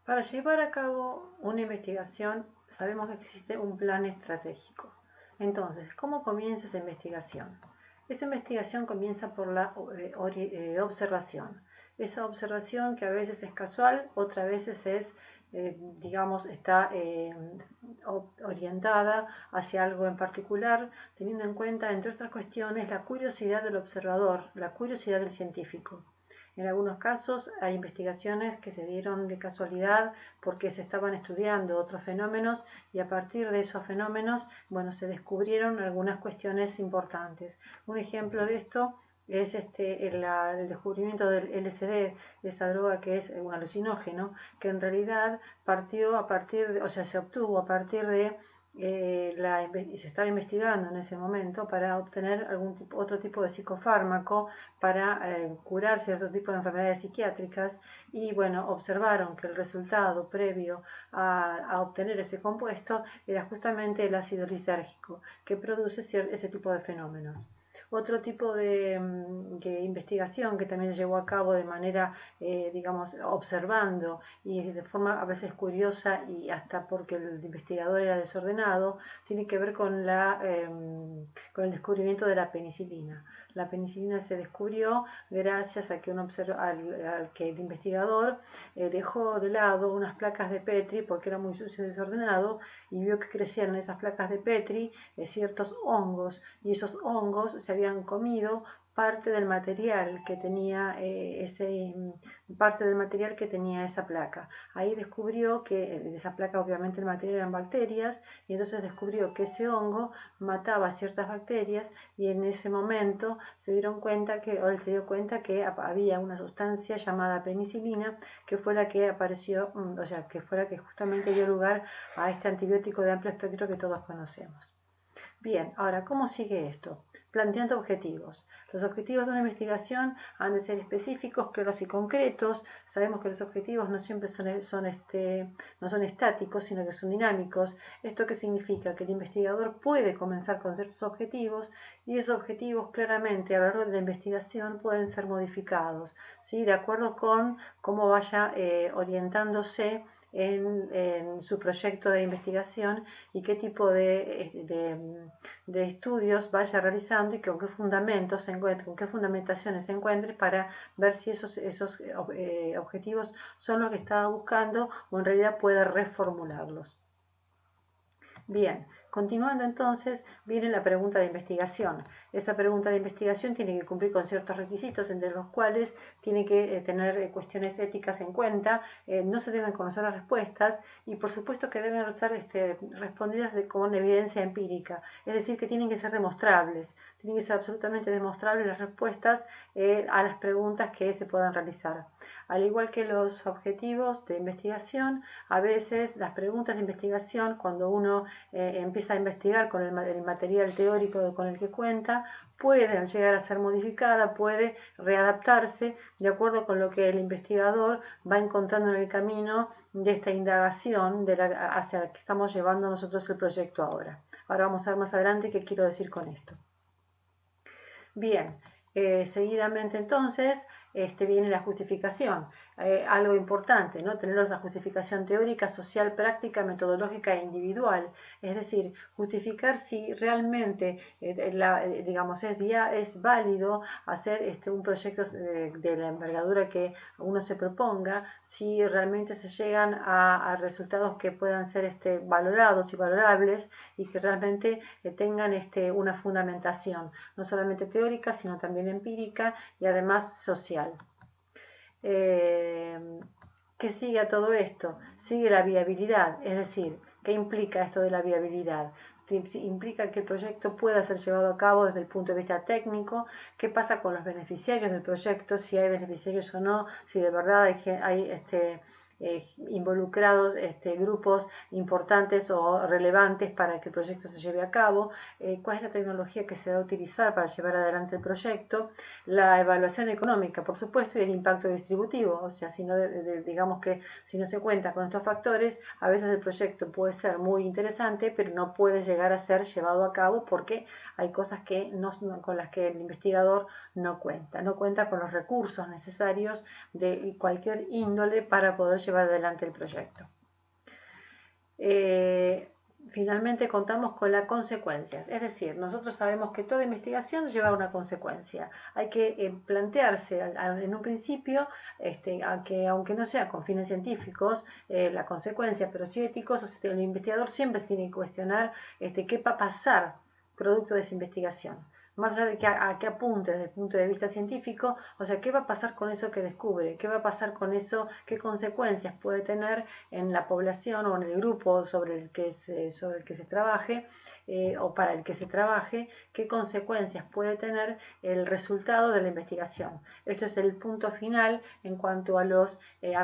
Para llevar a cabo una investigación sabemos que existe un plan estratégico. Entonces, ¿cómo comienza esa investigación? Esa investigación comienza por la observación. Esa observación que a veces es casual, otras veces es, digamos, está orientada hacia algo en particular, teniendo en cuenta, entre otras cuestiones, la curiosidad del observador, la curiosidad del científico. En algunos casos hay investigaciones que se dieron de casualidad porque se estaban estudiando otros fenómenos y a partir de esos fenómenos, bueno, se descubrieron algunas cuestiones importantes. Un ejemplo de esto es el descubrimiento del LSD, esa droga que es un alucinógeno, que en realidad partió a partir de, o sea, se obtuvo a partir de se estaba investigando en ese momento para obtener otro tipo de psicofármaco para curar cierto tipo de enfermedades psiquiátricas y bueno, observaron que el resultado previo a obtener ese compuesto era justamente el ácido lisérgico que produce ese tipo de fenómenos. Otro tipo de investigación que también se llevó a cabo de manera, digamos, observando y de forma a veces curiosa y hasta porque el investigador era desordenado, tiene que ver con el descubrimiento de la penicilina. La penicilina se descubrió gracias a que al que el investigador dejó de lado unas placas de Petri porque era muy sucio y desordenado y vio que crecían en esas placas de Petri ciertos hongos y esos hongos se habían comido parte del material que tenía esa placa. Ahí descubrió que de esa placa obviamente el material eran bacterias y entonces descubrió que ese hongo mataba ciertas bacterias y en ese momento se dieron cuenta que, o él se dio cuenta que había una sustancia llamada penicilina que fue la que apareció, o sea, que fue la que justamente dio lugar a este antibiótico de amplio espectro que todos conocemos. Bien, ahora, ¿cómo sigue esto? Planteando objetivos. Los objetivos de una investigación han de ser específicos, claros y concretos. Sabemos que los objetivos no siempre no son estáticos, sino que son dinámicos. ¿Esto qué significa? Que el investigador puede comenzar con ciertos objetivos y esos objetivos claramente a lo largo de la investigación pueden ser modificados, ¿sí? De acuerdo con cómo vaya orientándose en su proyecto de investigación y qué tipo de estudios vaya realizando y con qué fundamentos se encuentre, con qué fundamentaciones se encuentre para ver si esos objetivos son los que estaba buscando o en realidad puede reformularlos. Bien, continuando entonces, viene la pregunta de investigación. Esa pregunta de investigación tiene que cumplir con ciertos requisitos, entre los cuales tiene que tener cuestiones éticas en cuenta, no se deben conocer las respuestas y por supuesto que deben ser respondidas con evidencia empírica, es decir, que tienen que ser demostrables, tienen que ser absolutamente demostrables las respuestas a las preguntas que se puedan realizar. Al igual que los objetivos de investigación, a veces las preguntas de investigación, cuando uno empieza a investigar con el material teórico con el que cuenta, puede llegar a ser modificada, puede readaptarse de acuerdo con lo que el investigador va encontrando en el camino de esta indagación hacia la que estamos llevando nosotros el proyecto ahora. Ahora vamos a ver más adelante qué quiero decir con esto. Bien, seguidamente entonces viene la justificación. Algo importante, ¿no? Tener esa justificación teórica, social, práctica, metodológica e individual. Es decir, justificar si realmente digamos, es válido hacer un proyecto de la envergadura que uno se proponga, si realmente se llegan a resultados que puedan ser valorados y valorables y que realmente tengan una fundamentación, no solamente teórica, sino también empírica y además social. ¿Qué sigue a todo esto? Sigue la viabilidad, es decir, ¿qué implica esto de la viabilidad? Implica que el proyecto pueda ser llevado a cabo desde el punto de vista técnico, qué pasa con los beneficiarios del proyecto, si hay beneficiarios o no, si de verdad hay involucrados grupos importantes o relevantes para que el proyecto se lleve a cabo, cuál es la tecnología que se va a utilizar para llevar adelante el proyecto, la evaluación económica, por supuesto, y el impacto distributivo, o sea, digamos que si no se cuenta con estos factores, a veces el proyecto puede ser muy interesante, pero no puede llegar a ser llevado a cabo porque hay cosas con las que el investigador no cuenta con los recursos necesarios de cualquier índole para poder llevar adelante el proyecto. Finalmente contamos con las consecuencias, es decir, nosotros sabemos que toda investigación lleva a una consecuencia. Hay que plantearse en un principio que aunque no sea con fines científicos la consecuencia, pero sí éticos, o sea, el investigador siempre se tiene que cuestionar qué va a pasar producto de esa investigación. Más allá de a qué apunte desde el punto de vista científico, o sea, qué va a pasar con eso que descubre, qué va a pasar con eso, qué consecuencias puede tener en la población o en el grupo sobre el que se trabaje o para el que se trabaje, qué consecuencias puede tener el resultado de la investigación. Esto es el punto final en cuanto a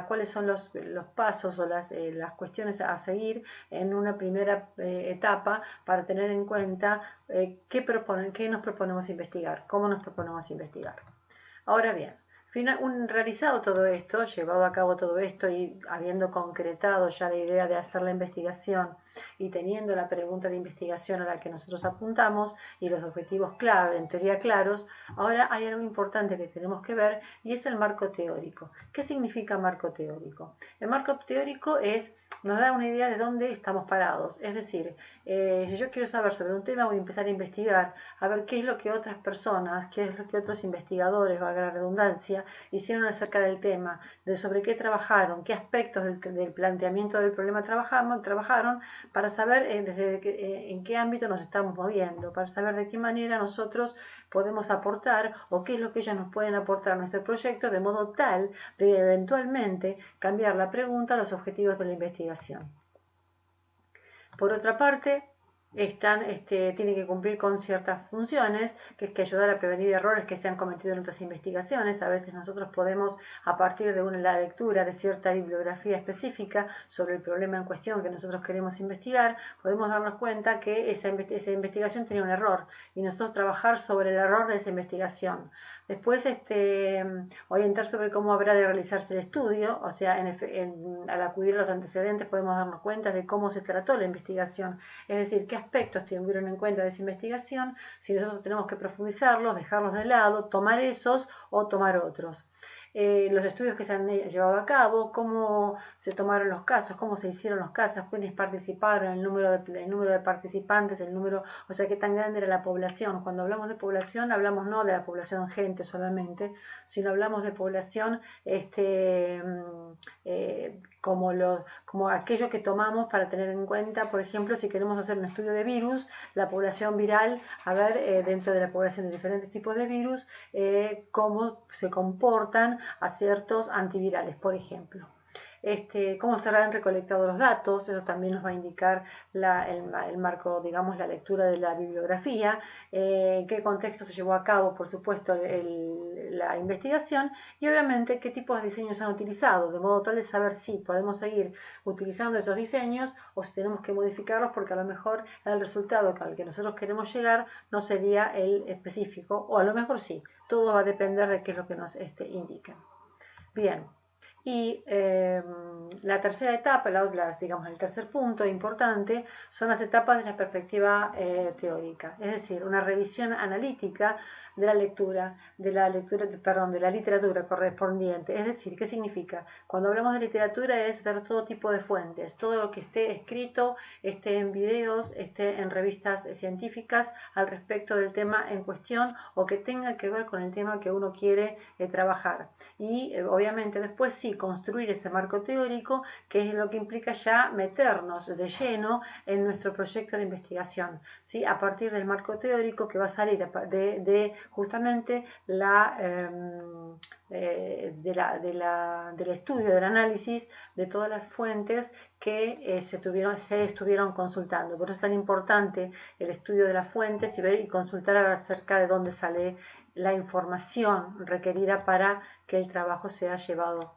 cuáles son los pasos o las cuestiones a seguir en una primera etapa para tener en cuenta qué nos proponemos investigar, cómo nos proponemos investigar. Ahora bien, realizado todo esto, llevado a cabo todo esto y habiendo concretado ya la idea de hacer la investigación y teniendo la pregunta de investigación a la que nosotros apuntamos y los objetivos clave, en teoría claros, ahora hay algo importante que tenemos que ver y es el marco teórico. ¿Qué significa marco teórico? El marco teórico nos da una idea de dónde estamos parados, es decir, si yo quiero saber sobre un tema voy a empezar a investigar, a ver qué es lo que otras personas, qué es lo que otros investigadores, valga la redundancia, hicieron acerca del tema, de sobre qué trabajaron, qué aspectos del planteamiento del problema trabajaron, para saber en qué ámbito nos estamos moviendo, para saber de qué manera nosotros podemos aportar o qué es lo que ellos nos pueden aportar a nuestro proyecto, de modo tal de eventualmente cambiar la pregunta a los objetivos de la investigación. Por otra parte, tienen que cumplir con ciertas funciones, que es que ayudar a prevenir errores que se han cometido en otras investigaciones. A veces nosotros podemos, a partir de la lectura de cierta bibliografía específica sobre el problema en cuestión que nosotros queremos investigar, podemos darnos cuenta que esa investigación tenía un error y nosotros trabajar sobre el error de esa investigación. Después, orientar sobre cómo habrá de realizarse el estudio, o sea, al acudir a los antecedentes podemos darnos cuenta de cómo se trató la investigación, es decir, qué aspectos tuvieron en cuenta de esa investigación, si nosotros tenemos que profundizarlos, dejarlos de lado, tomar esos o tomar otros. Los estudios que se han llevado a cabo, cómo se tomaron los casos, cómo se hicieron los casos, quiénes participaron, el número de participantes, o sea, qué tan grande era la población. Cuando hablamos de población, hablamos no de la población gente solamente, sino hablamos de población como aquello que tomamos para tener en cuenta, por ejemplo, si queremos hacer un estudio de virus, la población viral, a ver, dentro de la población de diferentes tipos de virus, cómo se comportan a ciertos antivirales, por ejemplo. Cómo se habrán recolectado los datos, eso también nos va a indicar el marco, digamos, la lectura de la bibliografía, en qué contexto se llevó a cabo, por supuesto, la investigación y obviamente qué tipos de diseños han utilizado, de modo tal de saber si podemos seguir utilizando esos diseños o si tenemos que modificarlos porque a lo mejor el resultado al que nosotros queremos llegar no sería el específico o a lo mejor sí, todo va a depender de qué es lo que nos indican. Bien. Y la tercera etapa, digamos el tercer punto importante, son las etapas de la perspectiva teórica, es decir, una revisión analítica de la literatura correspondiente. Es decir, ¿qué significa? Cuando hablamos de literatura es ver todo tipo de fuentes, todo lo que esté escrito, esté en videos, esté en revistas científicas al respecto del tema en cuestión o que tenga que ver con el tema que uno quiere trabajar. Y obviamente después sí construir ese marco teórico, que es lo que implica ya meternos de lleno en nuestro proyecto de investigación, ¿sí? A partir del marco teórico que va a salir de justamente del estudio, del análisis de todas las fuentes que se estuvieron consultando. Por eso es tan importante el estudio de las fuentes y ver y consultar acerca de dónde sale la información requerida para que el trabajo sea llevado